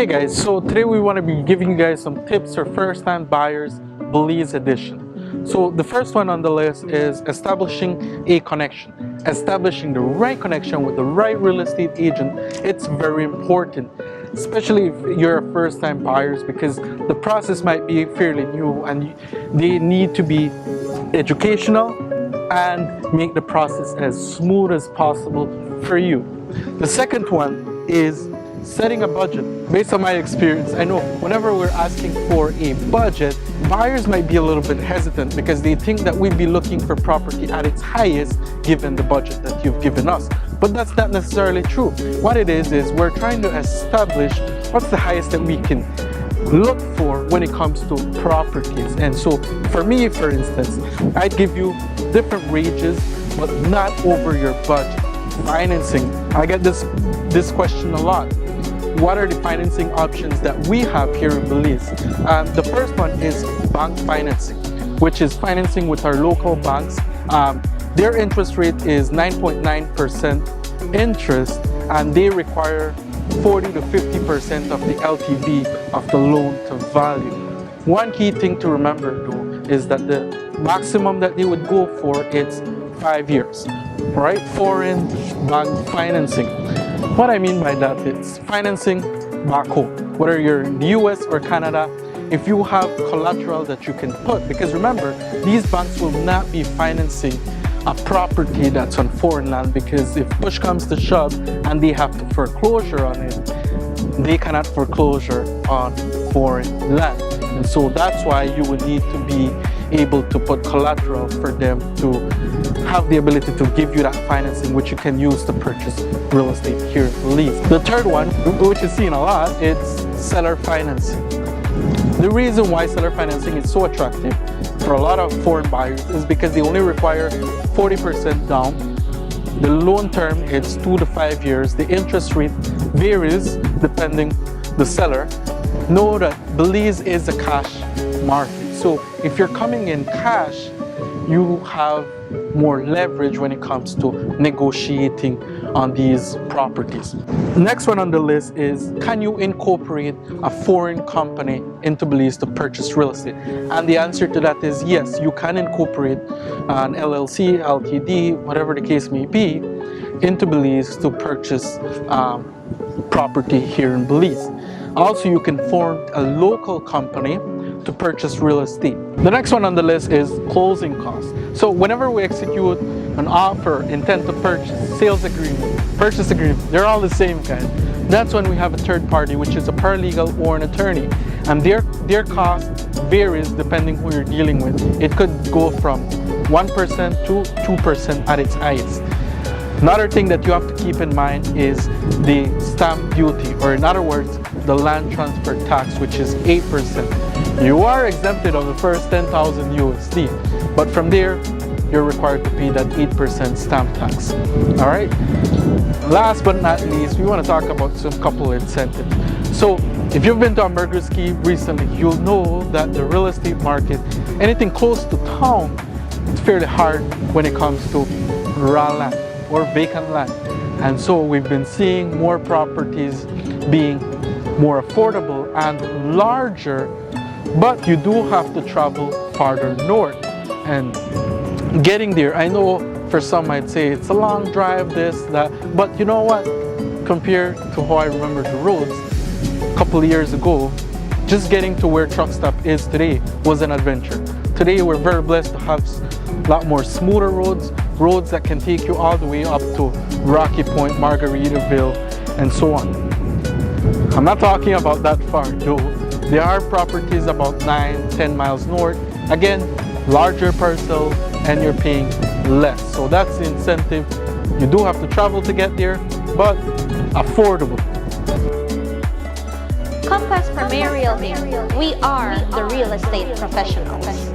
Hey guys, so today we want to be giving you guys some tips for first-time buyers, Belize edition. So the first one on the list is establishing a connection. Establishing the right connection with the right real estate agent, it's very important, especially if you're a first-time buyers, because the process might be fairly new and they need to be educational and make the process as smooth as possible for you. The second one is setting a budget. Based on my experience, I know whenever we're asking for a budget, buyers might be a little bit hesitant because they think that we'd be looking for property at its highest given the budget that you've given us. But that's not necessarily true. What it is we're trying to establish what's the highest that we can look for when it comes to properties. And so for me, for instance, I'd give you different ranges, but not over your budget. Financing. I get this question a lot. What are the financing options that we have here in Belize? The first one is bank financing, which is financing with our local banks. Their interest rate is 9.9% interest, and they require 40 to 50% of the LTV of the loan to value. One key thing to remember though is that the maximum that they would go for is 5 years, right? Foreign bank financing. What I mean by that is financing back home, whether you're in the US or Canada, if you have collateral that you can put, because remember, these banks will not be financing a property that's on foreign land, because if push comes to shove and they have to foreclosure on it, they cannot foreclosure on foreign land. And so that's why you would need to be able to put collateral for them to have the ability to give you that financing, which you can use to purchase real estate here in Belize. The third one, which is seen a lot, it's seller financing. The reason why seller financing is so attractive for a lot of foreign buyers is because they only require 40% down. The loan term is 2 to 5 years. The interest rate varies depending the seller. Know that Belize is a cash market. So if you're coming in cash, you have more leverage when it comes to negotiating on these properties. Next one on the list is, can you incorporate a foreign company into Belize to purchase real estate? And the answer to that is yes, you can incorporate an LLC, LTD, whatever the case may be, into Belize to purchase property here in Belize. Also, you can form a local company to purchase real estate. The next one on the list is closing costs. So whenever we execute an offer, intent to purchase, sales agreement, purchase agreement, they're all the same kind. That's when we have a third party, which is a paralegal or an attorney. And their cost varies depending who you're dealing with. It could go from 1% to 2% at its highest. Another thing that you have to keep in mind is the stamp duty, or in other words, the land transfer tax, which is 8%. You are exempted on the first 10,000 USD, but from there, you're required to pay that 8% stamp tax. All right. Last but not least, we want to talk about some couple incentives. So if you've been to Ski recently, you'll know that the real estate market, anything close to town, it's fairly hard when it comes to raw land or vacant land. And so we've been seeing more properties being more affordable and larger, but you do have to travel farther north. And getting there, I know for some might say it's a long drive, this, that, but you know what? Compared to how I remember the roads a couple of years ago, just getting to where truck stop is today was an adventure. Today we're very blessed to have a lot more smoother roads that can take you all the way up to Rocky Point, Margaritaville, and so on. I'm not talking about that far though. There are properties about 9-10 miles north. Again, larger parcel, and you're paying less. So that's the incentive. You do have to travel to get there, but affordable. Compass Premier Realty. We are the real estate professionals.